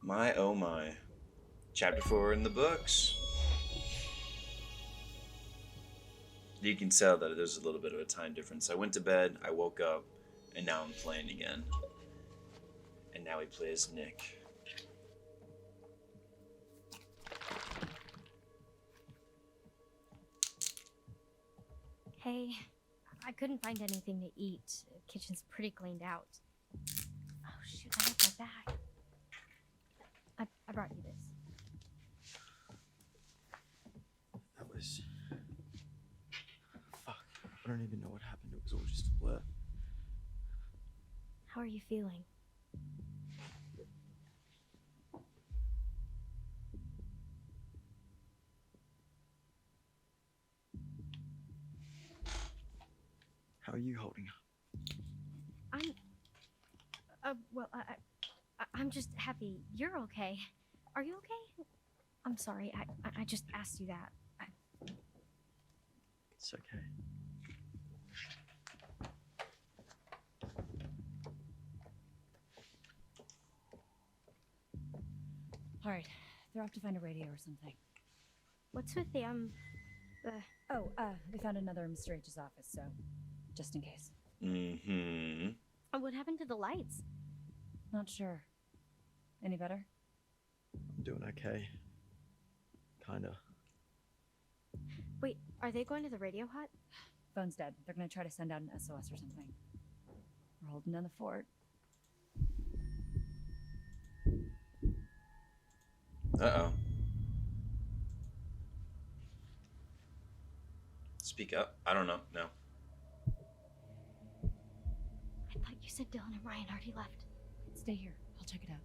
My oh my. Chapter 4 in the books. You can tell that there's a little bit of a time difference. I went to bed, I woke up, and now I'm playing again. And now he plays Nick. Hey, I couldn't find anything to eat. The kitchen's pretty cleaned out. Oh shoot, I left my bag. I brought you this. That was... Fuck. I don't even know what happened. It was all just a blur. How are you feeling? How are you holding up? I'm just happy you're okay. Are you okay? I'm sorry, I just asked you that. It's okay. All right, they're off to find a radio or something. What's with the, They found another in Mr. H's office, so just in case. Mm-hmm. what happened to the lights? Not sure. Any better? I'm doing okay. Kinda. Wait, are they going to the radio hut? Phone's dead. They're gonna try to send out an SOS or something. We're holding down the fort. Uh-oh. Speak up. I don't know. No. I thought you said Dylan and Ryan already left. Stay here. I'll check it out.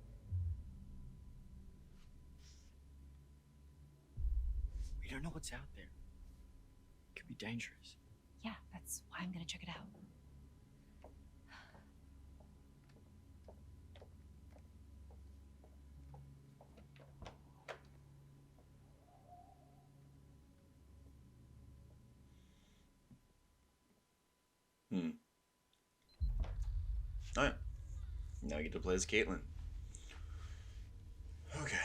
We don't know what's out there. It could be dangerous. Yeah, that's why I'm gonna check it out. Alright. Now I get to play as Caitlin. Okay.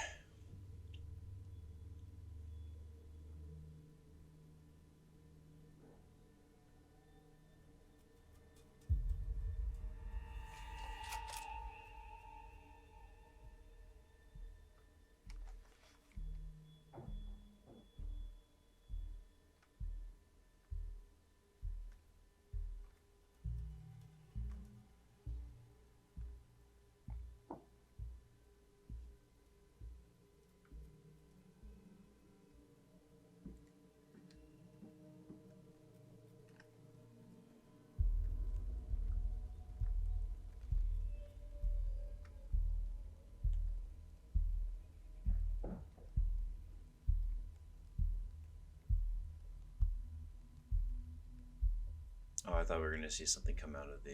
Oh, I thought we were going to see something come out of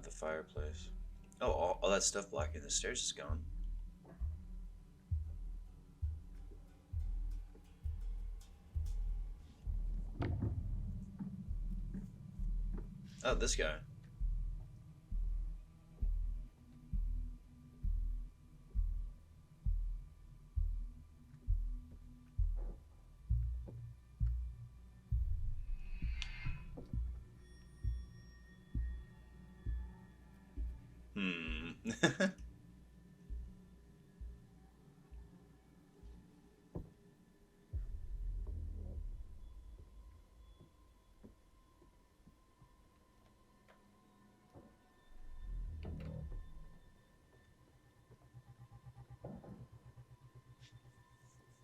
the fireplace. Oh, all that stuff blocking the stairs is gone. Oh, this guy.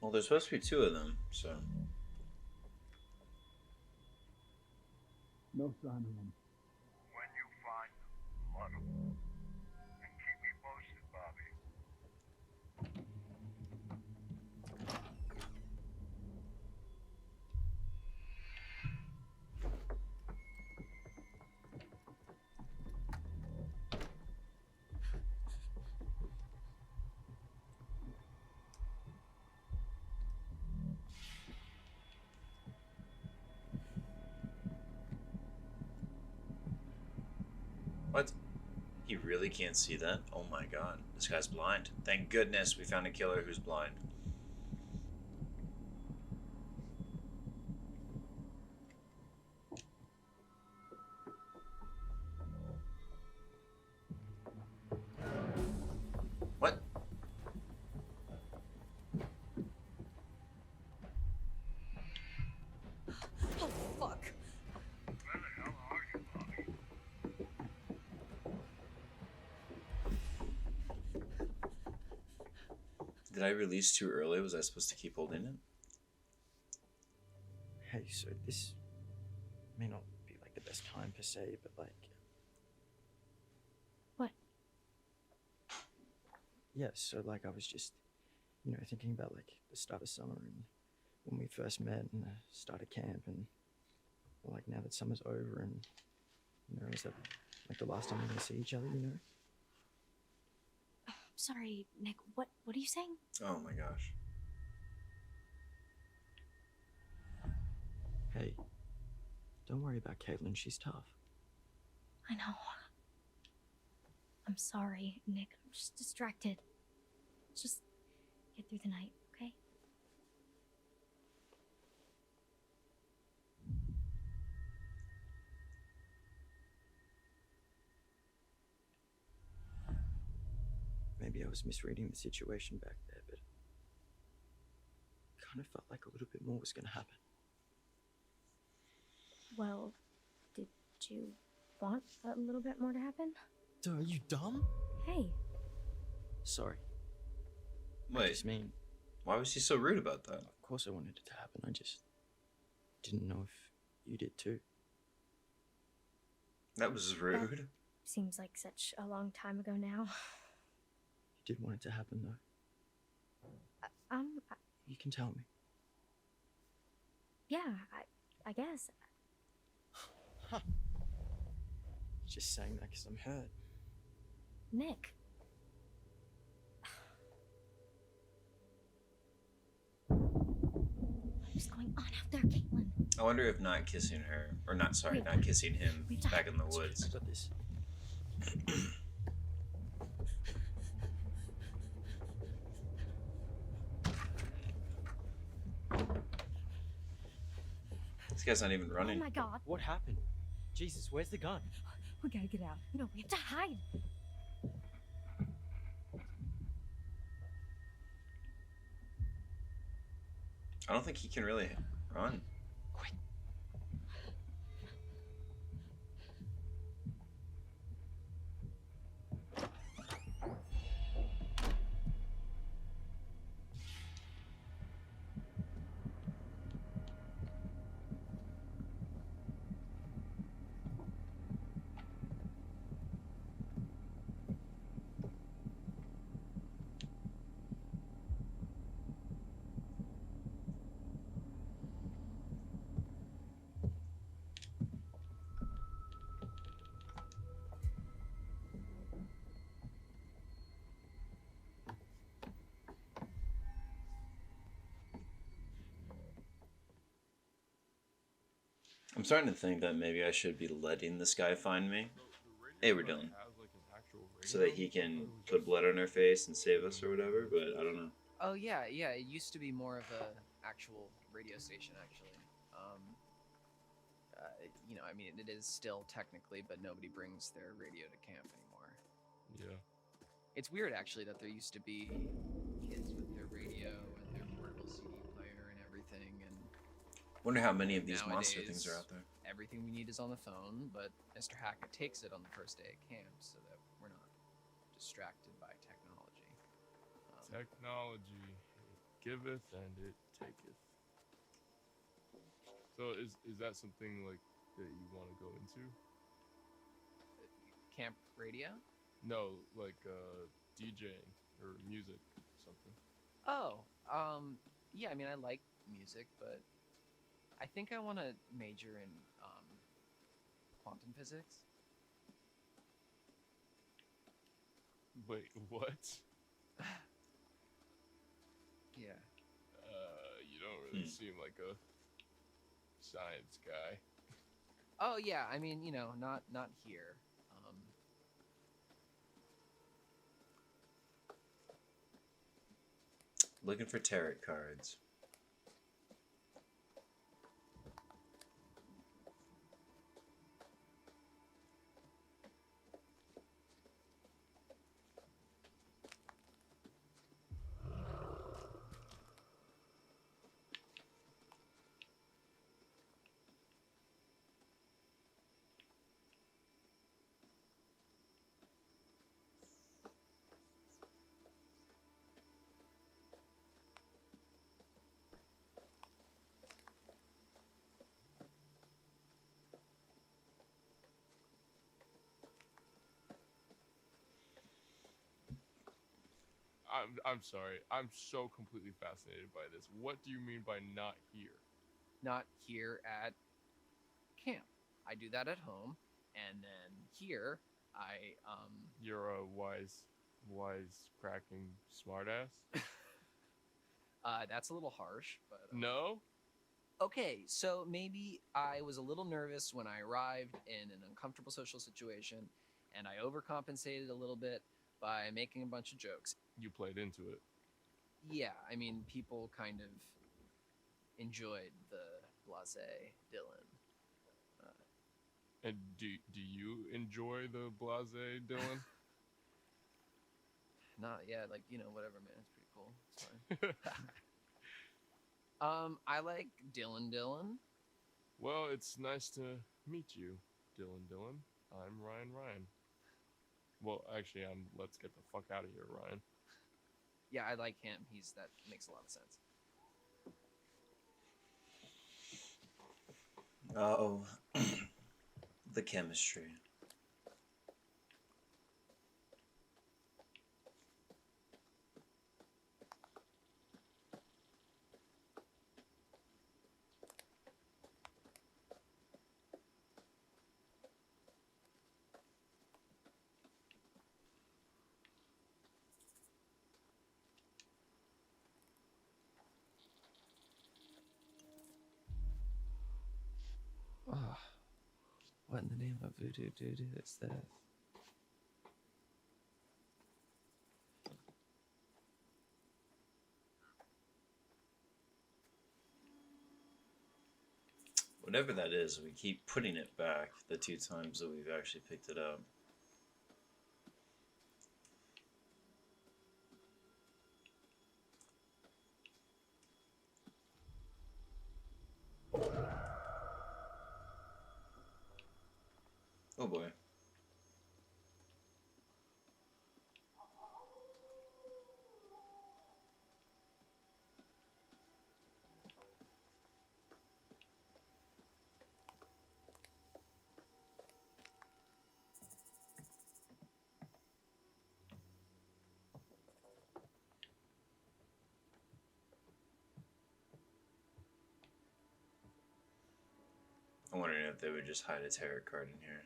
Well, there's supposed to be two of them, so. No sign of them. When you find them, let them. And keep me posted, Bobby. He really can't see that? Oh my god. This guy's blind. Thank goodness we found a killer who's blind. What? Oh, fuck. Where the hell are you, Bobby? Did I release too early? Was I supposed to keep holding it? Hey, so this may not be like the best time per se, but like. What? Yeah, so like I was just, thinking about like the start of summer and when we first met and the start of camp and like now that summer's over and is that like the last time we're gonna see each other, Sorry, Nick. What are you saying? Oh my gosh. Hey, don't worry about Caitlin, she's tough. I know. I'm sorry, Nick. I'm just distracted. Just get through the night, okay? Maybe I was misreading the situation back there, but kind of felt like a little bit more was gonna happen. Well, did you want a little bit more to happen? Dude, are you dumb? Hey, Sorry. I Wait, just mean, why was he so rude about that? of course I wanted it to happen. I just didn't know if you did too. That was rude. seems like such a long time ago now. You did want it to happen though. You can tell me. Yeah, I guess. Just saying that because I'm hurt. Nick. What's going on out there, Caitlin? I wonder if not kissing her, or not, sorry, Wait, not kissing him we've done- back in the I woods. got this. This guy's not even Oh running. my god. What happened? Jesus, where's the gun? We gotta get out. No, we have to hide. I don't think he can really run. Quick. I'm starting to think that maybe I should be letting this guy find me. Hey, we're done. So that he can put blood on her face and save us or whatever, but I don't know. Oh yeah, yeah. It used to be more of a actual radio station, actually. I mean, it is still technically, but nobody brings their radio to camp anymore. Yeah. It's weird, actually, that there used to be kids with their radio and their portable CD player and everything, and Wonder how many of these monster things are out there. everything we need is on the phone. But Mr. Hackett takes it on the first day at camp, so that we're not distracted by technology. Technology, it giveth and it taketh. So is that something like that you want to go into? Camp radio? No, like DJing or music, something. Oh, yeah. I mean, I like music, but I think I want to major in quantum physics. Wait, what? Yeah. You don't really seem like a science guy. Oh yeah. I mean, not here. Looking for tarot cards. I'm sorry. I'm so completely fascinated by this. What do you mean by not here? Not here at camp. I do that at home, and then here I. You're a wise cracking smartass? That's a little harsh, but No? okay, so maybe I was a little nervous when I arrived in an uncomfortable social situation, and I overcompensated a little bit by making a bunch of jokes. You played into it. Yeah, I mean, people kind of enjoyed the blase Dylan. And do you enjoy the blase, Dylan? Not yet, like, whatever, man. It's pretty cool. It's fine. I like Dylan. Well, it's nice to meet you, Dylan. I'm Ryan. Well, actually, let's get the fuck out of here, Ryan. Yeah, I like him. That makes a lot of sense. Oh, the chemistry. Oh, what in the name of voodoo doo-doo is this? Whatever that is, we keep putting it back the 2 times that we've actually picked it up. Oh boy. I'm wondering if they would just hide a tarot card in here.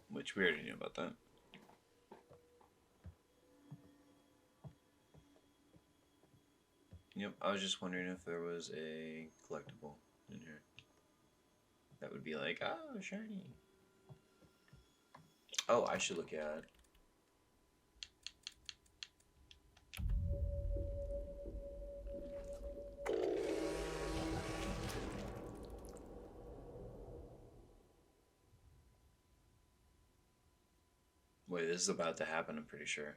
Which we already knew about that. Yep, I was just wondering if there was a collectible in here. That would be like, oh, shiny. Oh, I should look at. Wait, this is about to happen, I'm pretty sure.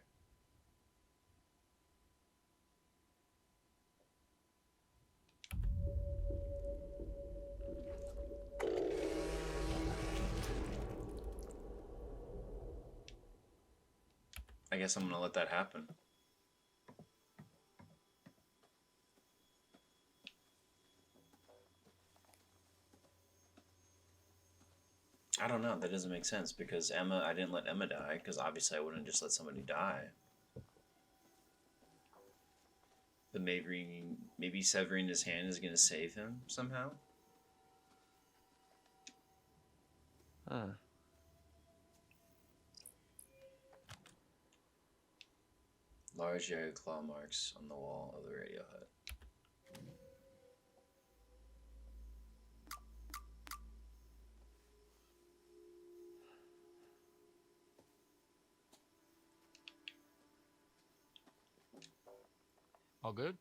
I guess I'm gonna let that happen. I don't know, that doesn't make sense because I didn't let Emma die because obviously I wouldn't just let somebody die. But maybe severing his hand is gonna save him somehow? Huh. Large yellow claw marks on the wall of the radio hut. All good?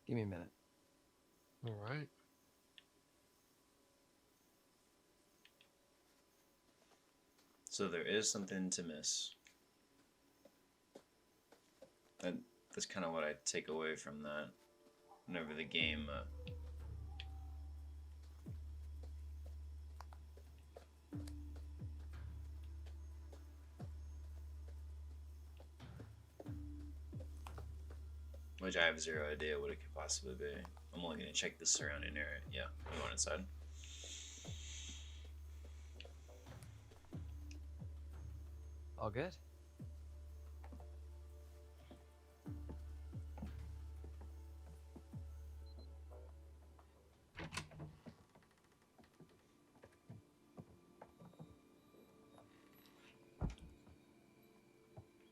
Give me a minute. All right. So there is something to miss. And that's kind of what I take away from that. Whenever the game which I have zero idea what it could possibly be. I'm only going to check the surrounding area. Yeah, I'm going inside. All good?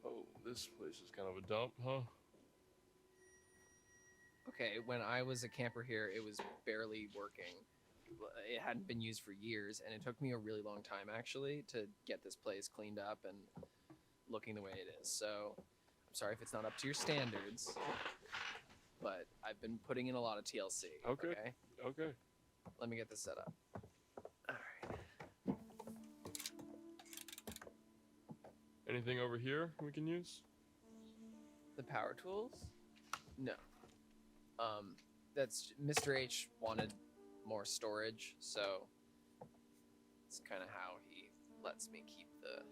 Oh, this place is kind of a dump, huh? Okay, when I was a camper here, it was barely working. It hadn't been used for years, and it took me a really long time, actually, to get this place cleaned up and looking the way it is. So, I'm sorry if it's not up to your standards, but I've been putting in a lot of TLC. Okay. Okay. Let me get this set up. All right. Anything over here we can use? The power tools? No. That's Mr. H wanted more storage, so it's kind of how he lets me keep the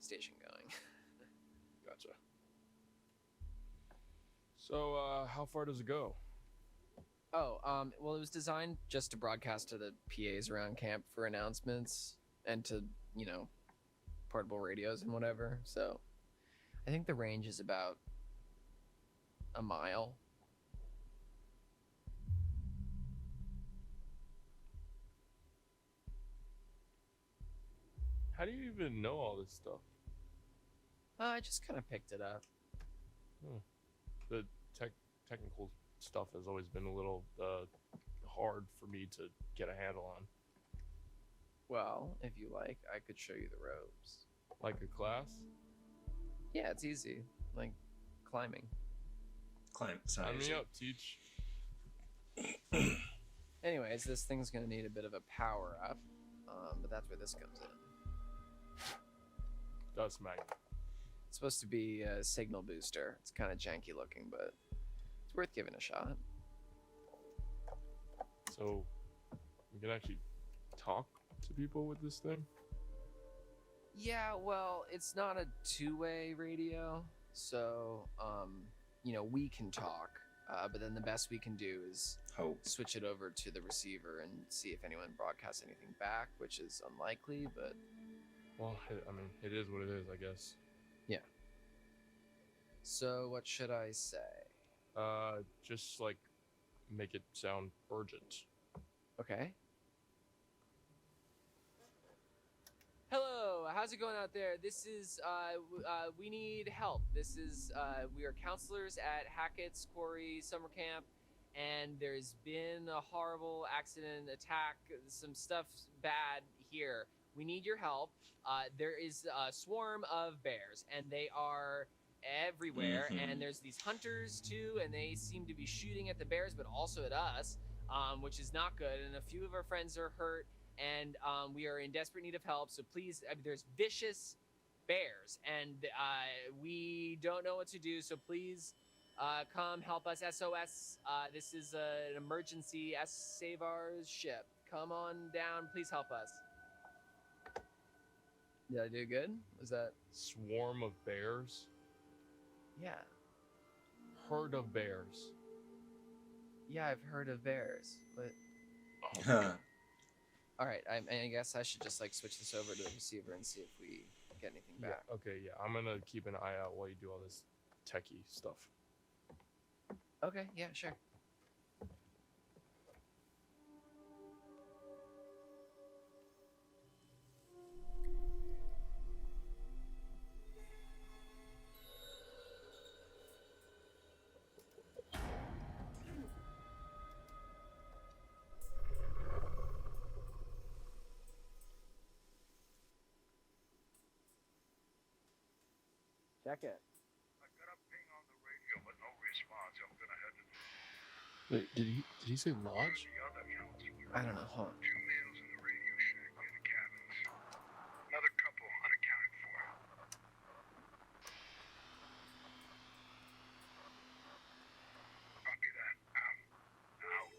station going. Gotcha. So, how far does it go? Oh, well, it was designed just to broadcast to the PAs around camp for announcements and to, portable radios and whatever. So I think the range is about a mile. How do you even know all this stuff? I just kind of picked it up. The technical stuff has always been a little hard for me to get a handle on. Well, if you like, I could show you the ropes. Like a class? Yeah, it's easy. Like climbing. Climb. Sign me up, teach. Anyways, this thing's gonna need a bit of a power up, but that's where this comes in. Dust magnet. It's supposed to be a signal booster. It's kind of janky looking, but it's worth giving a shot. So, we can actually talk to people with this thing? Yeah, well, it's not a two-way radio, so we can talk, but then the best we can do is Hope. switch it over to the receiver and see if anyone broadcasts anything back, which is unlikely, but Well, it is what it is, I guess. yeah. So what should I say? Just like make it sound urgent. Okay. Hello, how's it going out there? This is, we need help. This is, we are counselors at Hackett's Quarry Summer Camp, and there's been a horrible accident, attack, some stuff bad here. We need your help. There is a swarm of bears, and they are everywhere, and there's these hunters too, and they seem to be shooting at the bears, but also at us, which is not good, and a few of our friends are hurt, and we are in desperate need of help, so please, there's vicious bears, and we don't know what to do, so please come help us. SOS, this is an emergency. Save our ship. Come on down, please help us. Did I do good? Was that? Swarm of bears? Yeah. Herd of bears. Yeah, I've heard of bears, but... Alright, I guess I should just, switch this over to the receiver and see if we get anything back. Yeah, okay, yeah. I'm gonna keep an eye out while you do all this techie stuff. Okay, yeah, sure. Check it. I got a ping on the radio, but no response. I'm gonna head to Wait, did he say lodge? the other counselor. I don't know. Hold on. 2 males in the radio shack near the cabins. Another couple unaccounted for. Copy that. Out. Out.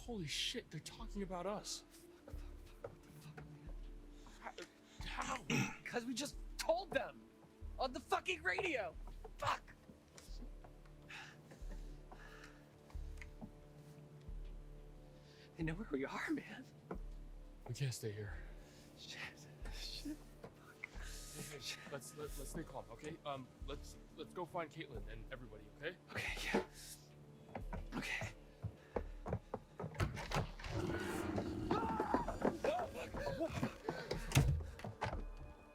Holy shit, they're talking about us. How? Because we just told them on the fucking radio. Fuck. They know where we are, man. We can't stay here. Shit. Hey, let's stay calm, okay? Let's go find Caitlin and everybody, okay? Okay, yeah. Okay.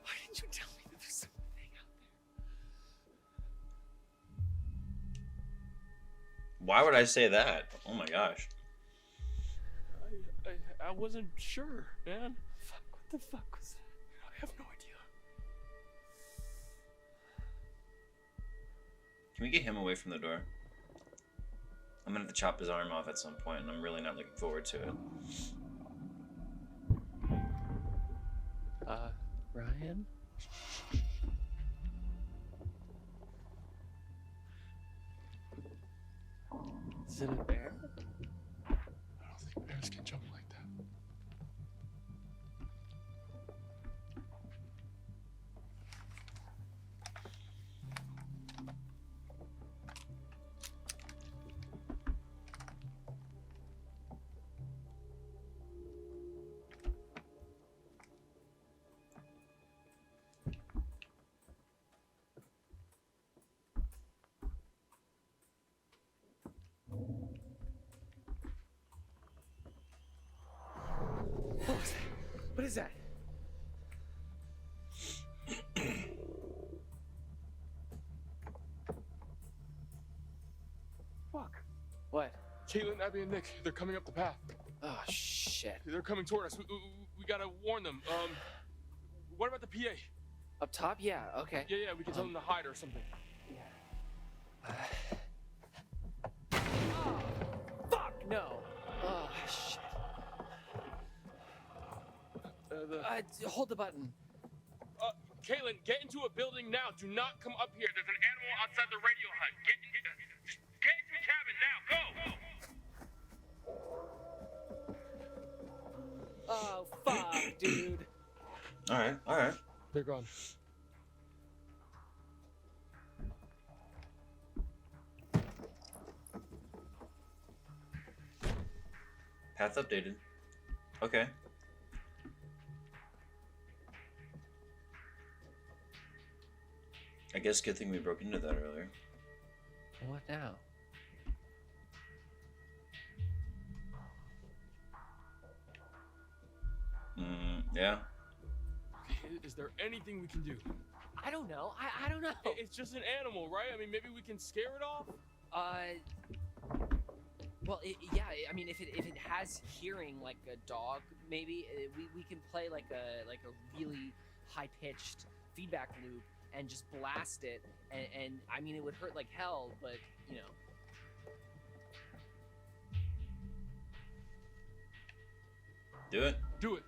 Why didn't you tell me that there's something out there? Why would I say that? Oh my gosh. I wasn't sure, man. Fuck, what the fuck was that? I have no idea. Can we get him away from the door? I'm gonna have to chop his arm off at some point, and I'm really not looking forward to it. Ryan? Is it a bear? I don't think bears can jump like that. What is that? Fuck. What? Caitlin, Abby, and Nick, they're coming up the path. Oh, shit. They're coming toward us. We gotta warn them. What about the PA? Up top? Yeah, okay. Yeah, we can tell them to hide or something. Oh, fuck, no. Oh, shit. Hold the button. Caitlin, get into a building now. Do not come up here. There's an animal outside the radio hut. Get into the cabin now. Go! Oh, fuck, dude. Alright. They're gone. Path updated. Okay. I guess good thing we broke into that earlier. What now? Yeah. Okay, is there anything we can do? I don't know. I don't know. It's just an animal, right? I mean, maybe we can scare it off? Well, yeah. I mean, if it has hearing like a dog, maybe we can play like a really high pitched feedback loop and just blast it. And I mean, it would hurt like hell, but you know. Do it. Do it.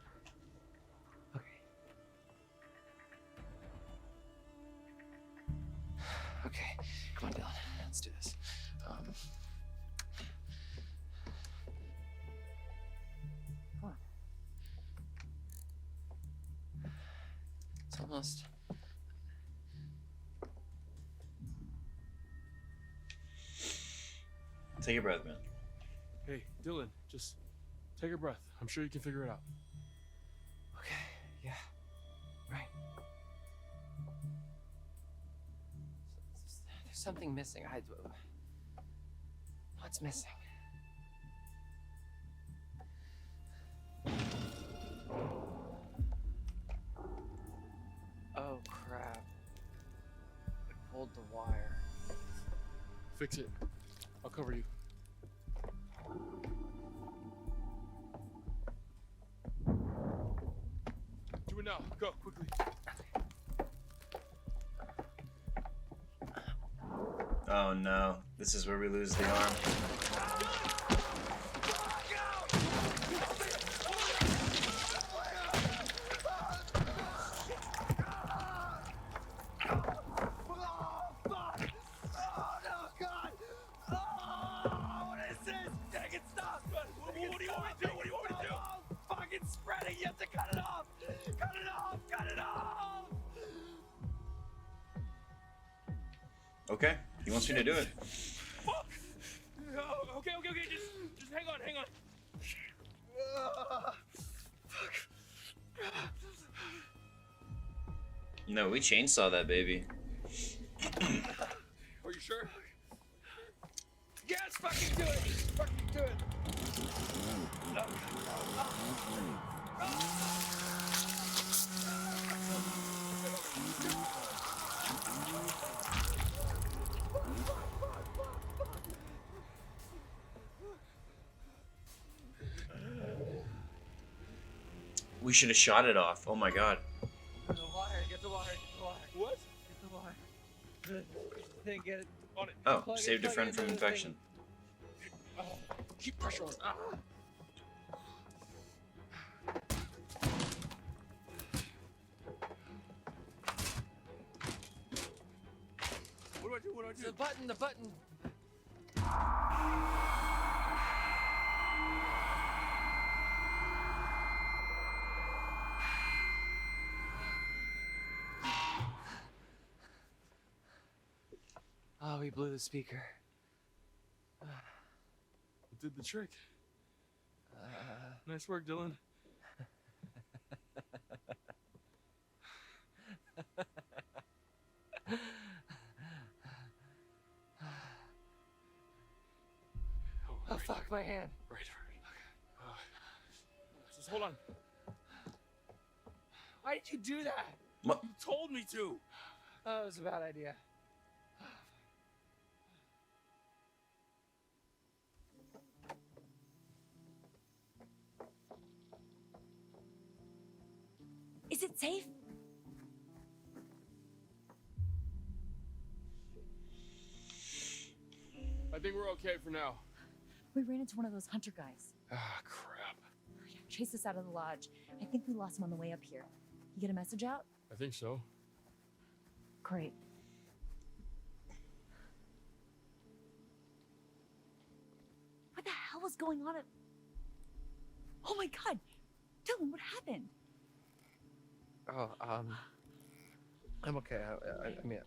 Okay, come on, Dylan. Let's do this. Come on. It's almost. Take a breath, man. Hey, Dylan, just take a breath. I'm sure you can figure it out. Okay, yeah. Right. There's something missing. What's missing? Oh crap. I pulled the wire. Fix it. I'll cover you. it now. Go, quickly. Oh no, this is where we lose the arm. Okay, he wants me to do it. Fuck! Oh, okay. Just hang on. No, we chainsaw that baby. Are you sure? Yes, fucking do it! Fucking do it! We should have shot it off. Oh my god. Get the wire, get the wire. What? Get the wire. Thing, get it. On it. Oh, Plug it- saved a plug it friend into from the infection. Keep pressure on. What do I do? The button. Oh, we blew the speaker. It did the trick. Nice work, Dylan. Oh, fuck my hand. Right. Okay. Just hold on. Why did you do that? You told me to. Oh, it was a bad idea. Is it safe? I think we're okay for now. We ran into one of those hunter guys. Ah, crap. Chased us out of the lodge. I think we lost him on the way up here. You get a message out? I think so. Great. What the hell was going on at... Oh my god! Dylan, what happened? Oh, I'm okay. I mean,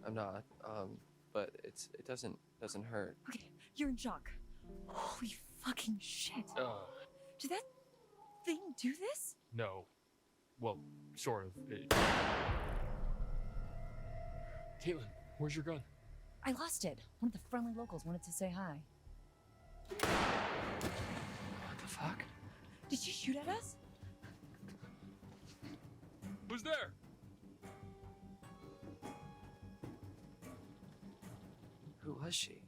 I'm not. But it doesn't hurt. Okay, you're in shock. Holy fucking shit. Did that thing do this? No. Well, sort of. Caitlin, where's your gun? I lost it. One of the friendly locals wanted to say hi. What the fuck? Did you shoot at us? Who's there? Who was she?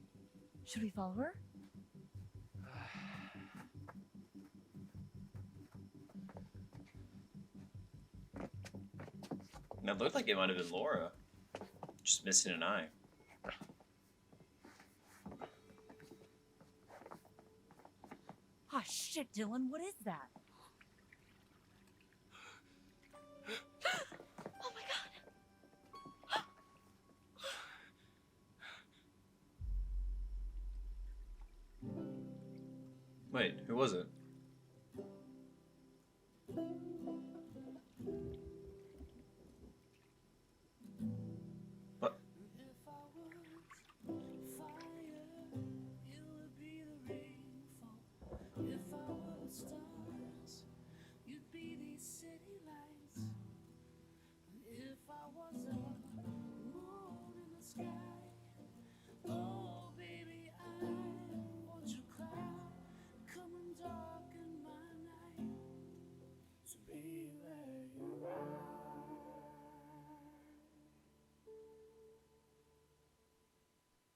Should we follow her? Now, it looked like it might have been Laura. Just missing an eye. Ah, shit, Dylan, what is that? Oh my god! Wait, who was it? What?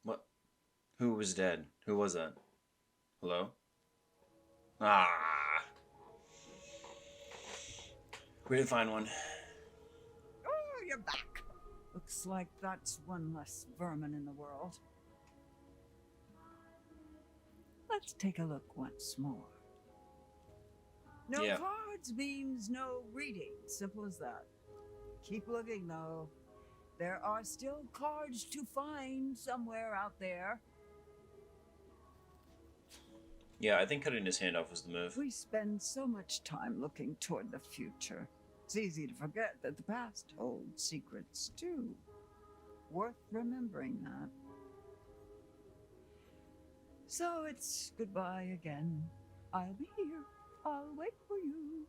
What? Who was dead? Who was that? Hello? Ah. We didn't find one. Oh, you're back. Looks like that's one less vermin in the world. Let's take a look once more. No Yeah. cards means no reading. Simple as that. Keep looking, though. There are still cards to find somewhere out there. Yeah, I think cutting his hand off was the move. We spend so much time looking toward the future. It's easy to forget that the past holds secrets, too. Worth remembering that. So it's goodbye again. I'll be here. I'll wait for you.